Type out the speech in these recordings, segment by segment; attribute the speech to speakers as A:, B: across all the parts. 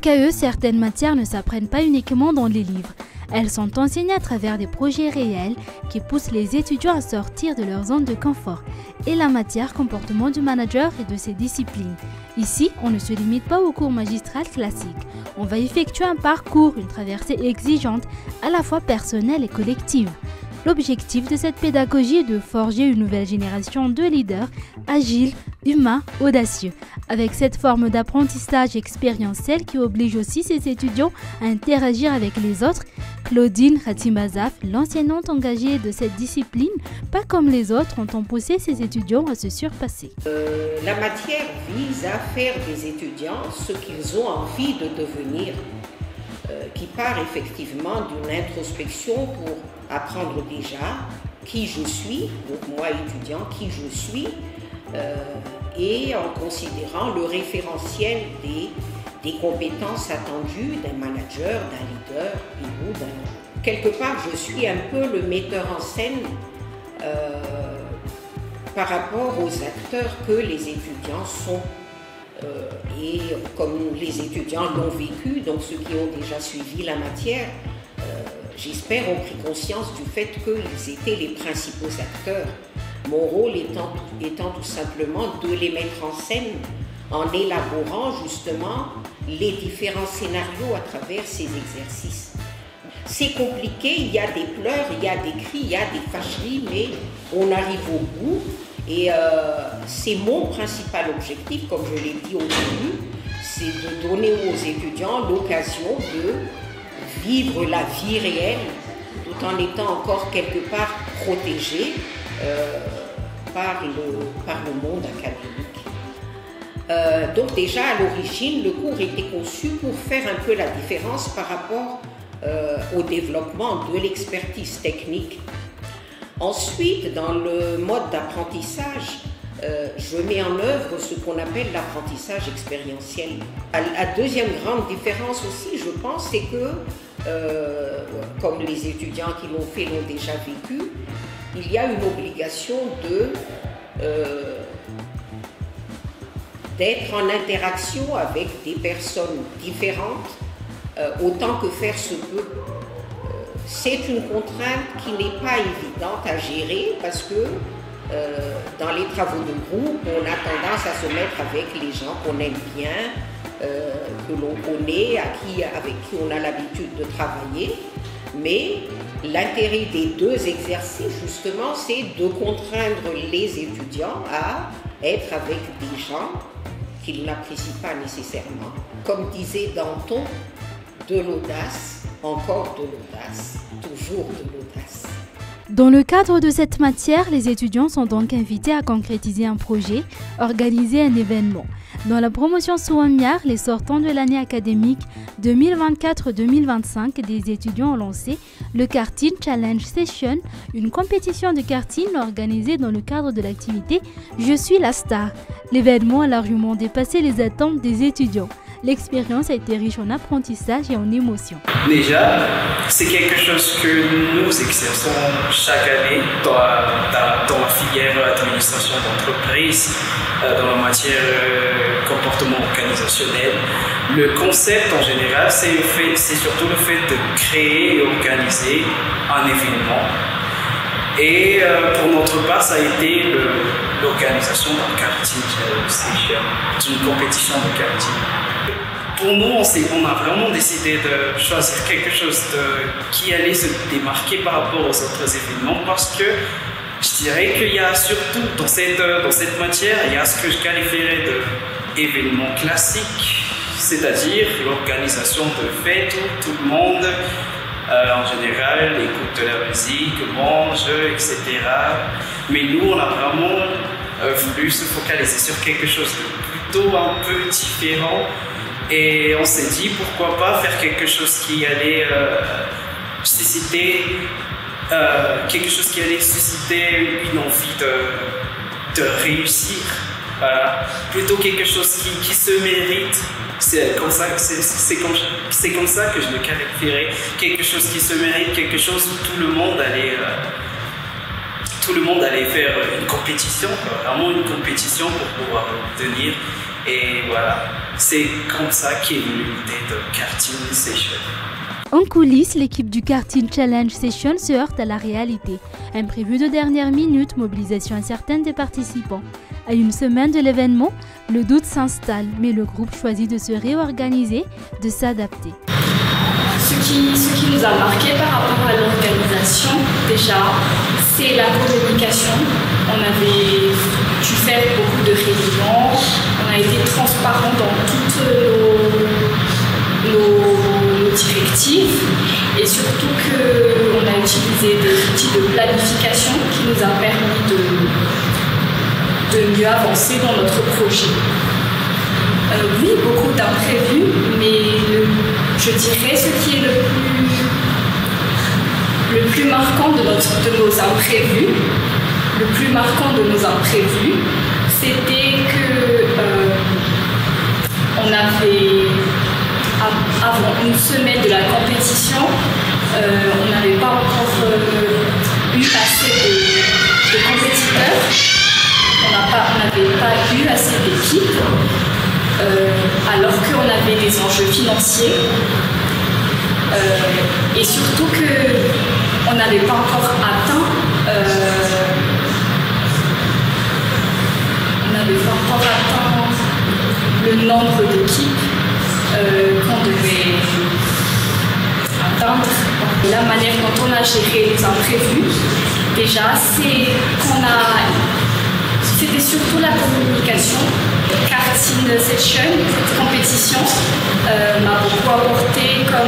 A: KE, certaines matières ne s'apprennent pas uniquement dans les livres. Elles sont enseignées à travers des projets réels qui poussent les étudiants à sortir de leur zone de confort et la matière comportement du manager et de ses disciplines. Ici, on ne se limite pas au cours magistral classique. On va effectuer un parcours, une traversée exigeante, à la fois personnelle et collective. L'objectif de cette pédagogie est de forger une nouvelle génération de leaders agiles, humains, audacieux. Avec cette forme d'apprentissage expérientiel qui oblige aussi ses étudiants à interagir avec les autres, Claudine Khatimazaf, l'enseignante engagée de cette discipline, pas comme les autres, ont poussé ses étudiants à se surpasser.
B: La matière vise à faire des étudiants ce qu'ils ont envie de devenir, qui part effectivement d'une introspection pour apprendre déjà qui je suis, donc moi étudiant, qui je suis, et en considérant le référentiel des compétences attendues d'un manager, d'un leader, ou d'un... Quelque part, je suis un peu le metteur en scène par rapport aux acteurs que les étudiants sont. Et comme les étudiants l'ont vécu, donc ceux qui ont déjà suivi la matière, j'espère, ont pris conscience du fait qu'ils étaient les principaux acteurs. Mon rôle étant tout simplement de les mettre en scène en élaborant justement les différents scénarios à travers ces exercices. C'est compliqué, il y a des pleurs, il y a des cris, il y a des fâcheries, mais on arrive au bout. Et c'est mon principal objectif, comme je l'ai dit au début, c'est de donner aux étudiants l'occasion de vivre la vie réelle tout en étant encore quelque part protégés par le monde académique. Donc déjà à l'origine, le cours était conçu pour faire un peu la différence par rapport au développement de l'expertise technique. Ensuite, dans le mode d'apprentissage, je mets en œuvre ce qu'on appelle l'apprentissage expérientiel. La deuxième grande différence aussi, je pense, c'est que, comme les étudiants qui l'ont fait l'ont déjà vécu, il y a une obligation d'être en interaction avec des personnes différentes, autant que faire se peut. C'est une contrainte qui n'est pas évidente à gérer parce que dans les travaux de groupe, on a tendance à se mettre avec les gens qu'on aime bien, que l'on connaît, avec qui on a l'habitude de travailler. Mais l'intérêt des deux exercices, justement, c'est de contraindre les étudiants à être avec des gens qu'ils n'apprécient pas nécessairement. Comme disait Danton, de l'audace, encore de l'audace, toujours de l'audace.
A: Dans le cadre de cette matière, les étudiants sont donc invités à concrétiser un projet, organiser un événement. Dans la promotion Souamiar, les sortants de l'année académique 2024-2025, des étudiants ont lancé le Karting Challenge Session, une compétition de karting organisée dans le cadre de l'activité Je suis la star. L'événement a largement dépassé les attentes des étudiants. L'expérience a été riche en apprentissage et en émotions.
C: Déjà, c'est quelque chose que nous exerçons chaque année dans la filière administration d'entreprise, dans la matière comportement organisationnel. Le concept en général, c'est surtout le fait de créer et organiser un événement. Et pour notre part, ça a été l'organisation d'un karting session, d'une compétition de karting. Pour nous, on a vraiment décidé de choisir quelque chose qui allait se démarquer par rapport aux autres événements parce que je dirais qu'il y a surtout dans cette matière, il y a ce que je qualifierais d'événements classiques, c'est-à-dire l'organisation de fêtes où tout le monde, en général, écoute de la musique, mange, etc. Mais nous, on a vraiment voulu se focaliser sur quelque chose de plutôt un peu différent. Et on s'est dit pourquoi pas faire quelque chose qui allait susciter une envie de réussir. Voilà. Plutôt quelque chose qui se mérite. C'est comme ça que je le qualifierais. Quelque chose qui se mérite, quelque chose où tout le monde tout le monde allait faire une compétition, vraiment une compétition pour pouvoir venir. Et voilà, c'est comme ça qu'est venue l'idée de Karting Session.
A: En coulisses, l'équipe du Karting Challenge Session se heurte à la réalité. Imprévu de dernière minute, mobilisation incertaine des participants. À une semaine de l'événement, le doute s'installe, mais le groupe choisit de se réorganiser, de s'adapter.
D: Ce qui nous a marqué par rapport à l'organisation, déjà, c'est la communication. On avait dû faire beaucoup de réunions, on a été transparent dans toutes nos directives et surtout qu'on a utilisé des outils de planification qui nous a permis de mieux avancer dans notre projet. Oui, beaucoup d'imprévus, mais je dirais ce qui est le plus marquant de nos imprévus, c'était que on avait, avant une semaine de la compétition, on n'avait pas encore eu assez de compétiteurs, on n'avait pas eu assez d'équipes. Alors qu'on avait des enjeux financiers et surtout qu'on n'avait pas encore atteint le nombre d'équipes qu'on devait atteindre. La manière dont on a géré les imprévus, déjà, c'était surtout la communication. Karting Session, cette compétition, m'a beaucoup apporté par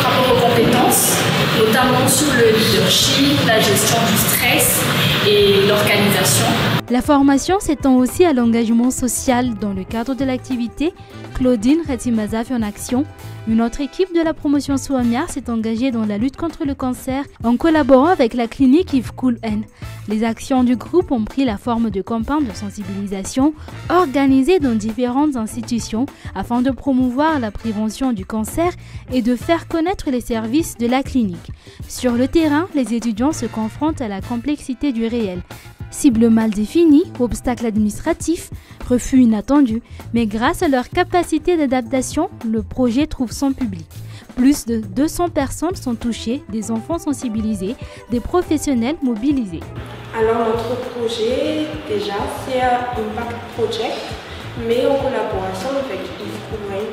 D: rapport aux compétences, notamment sur le leadership, la gestion du stress et l'organisation.
A: La formation s'étend aussi à l'engagement social dans le cadre de l'activité Claudine Retimazaf en action. Une autre équipe de la promotion Souamiar s'est engagée dans la lutte contre le cancer en collaborant avec la clinique Yves Coul-N. Les actions du groupe ont pris la forme de campagnes de sensibilisation organisées dans différentes institutions afin de promouvoir la prévention du cancer et de faire connaître les services de la clinique. Sur le terrain, les étudiants se confrontent à la complexité du réel. Cible mal définie, obstacles administratifs, refus inattendus, mais grâce à leur capacité d'adaptation, le projet trouve son public. Plus de 200 personnes sont touchées, des enfants sensibilisés, des professionnels mobilisés.
E: Alors notre projet, déjà, c'est un Impact Project, mais en collaboration avec Yves Coul-N,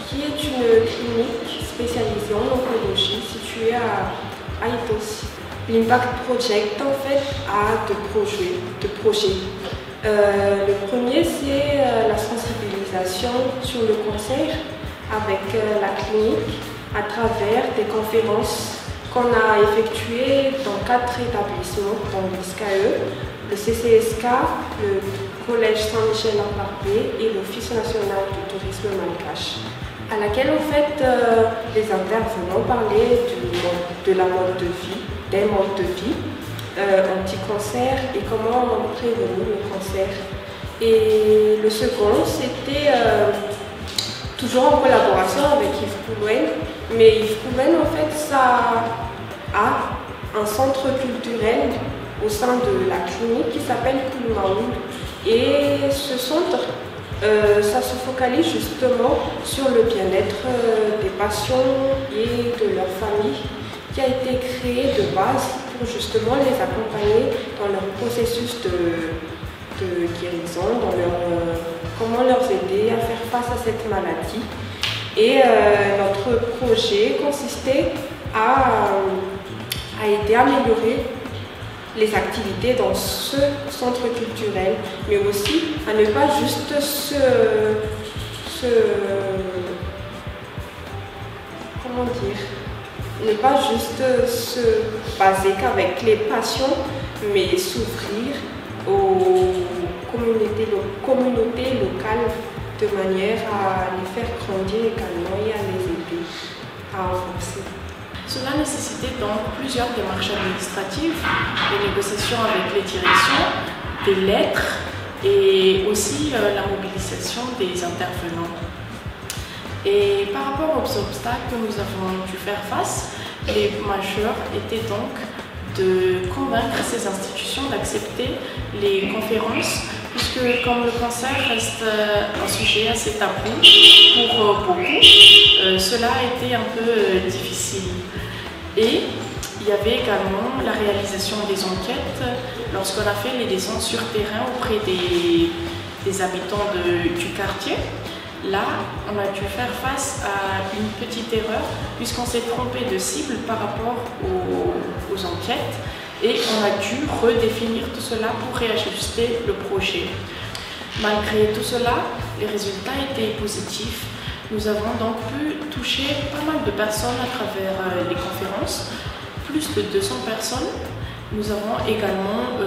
E: qui est une clinique spécialisée en oncologie située à Itosi. L'Impact Project, en fait, a deux projets. Le premier, c'est la sensibilisation sur le cancer avec la clinique à travers des conférences qu'on a effectuées dans 4 établissements, dans l'ISCAE, le CCSK, le Collège Saint-Michel-en-Barbé et l'Office national du tourisme malgache, à laquelle, en fait, les intervenants parlaient de la mode de vie, des modes de vie anti-cancer et comment prévenir le cancer. Et le second, c'était toujours en collaboration avec Yves Coul-N, mais Yves Coul-N, en fait, ça a un centre culturel au sein de la clinique qui s'appelle Coulmaoul. Et ce centre, ça se focalise justement sur le bien-être des patients et de leur famille, qui a été créé de base pour justement les accompagner dans leur processus de guérison, comment leur aider à faire face à cette maladie. Et notre projet consistait à aider à améliorer les activités dans ce centre culturel, mais aussi à ne pas juste ne pas juste se baser qu'avec les patients, mais s'ouvrir aux communautés locales de manière à les faire grandir également et à les aider à avancer.
F: Cela nécessitait donc plusieurs démarches administratives, des négociations avec les directions, des lettres et aussi la mobilisation des intervenants. Et par rapport aux obstacles que nous avons dû faire face, les majeurs étaient donc de convaincre ces institutions d'accepter les conférences, puisque comme le cancer reste un sujet assez tabou pour beaucoup, cela a été un peu difficile. Et il y avait également la réalisation des enquêtes lorsqu'on a fait les descentes sur terrain auprès des habitants du quartier. Là, on a dû faire face à une petite erreur puisqu'on s'est trompé de cible par rapport aux enquêtes et on a dû redéfinir tout cela pour réajuster le projet. Malgré tout cela, les résultats étaient positifs. Nous avons donc pu toucher pas mal de personnes à travers les conférences, plus de 200 personnes. Nous avons également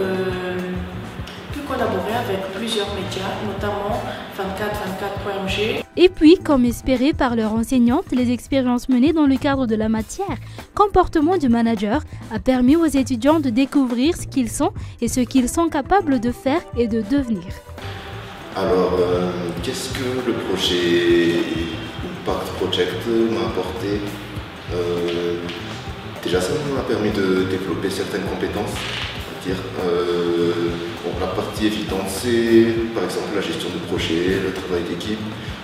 F: pu collaborer avec plusieurs médias, notamment 24/24.mg.
A: Et puis, comme espéré par leur enseignante, les expériences menées dans le cadre de la matière comportement du manager a permis aux étudiants de découvrir ce qu'ils sont et ce qu'ils sont capables de faire et de devenir.
G: Alors, qu'est-ce que le projet Impact Project m'a apporté? Déjà, ça m'a permis de développer certaines compétences. La partie évidente, c'est par exemple la gestion de projet, le travail d'équipe,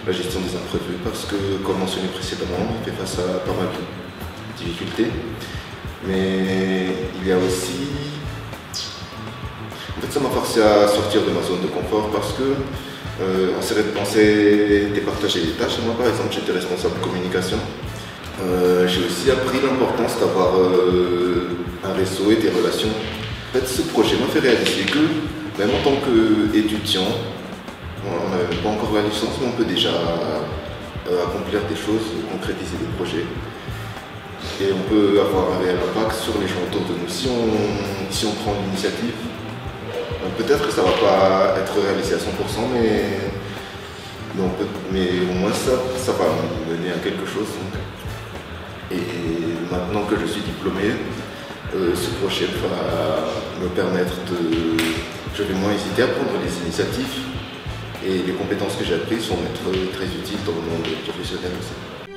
G: la gestion des imprévus, parce que, comme mentionné précédemment, on fait face à pas mal de difficultés. Mais il y a aussi... En fait, ça m'a forcé à sortir de ma zone de confort parce que on s'est départagé les tâches. Moi, par exemple, j'étais responsable de communication. J'ai aussi appris l'importance d'avoir un réseau et des relations. En fait, ce projet m'a fait réaliser que, même en tant qu'étudiant, on n'a pas encore la licence, mais on peut déjà accomplir des choses, concrétiser des projets. Et on peut avoir un réel impact sur les gens autour de nous si on prend l'initiative. Peut-être que ça ne va pas être réalisé à 100%, mais au moins ça va me mener à quelque chose. Donc. Et maintenant que je suis diplômé, ce projet va me permettre je vais moins hésiter à prendre les initiatives et les compétences que j'ai apprises vont être très utiles dans le monde professionnel aussi.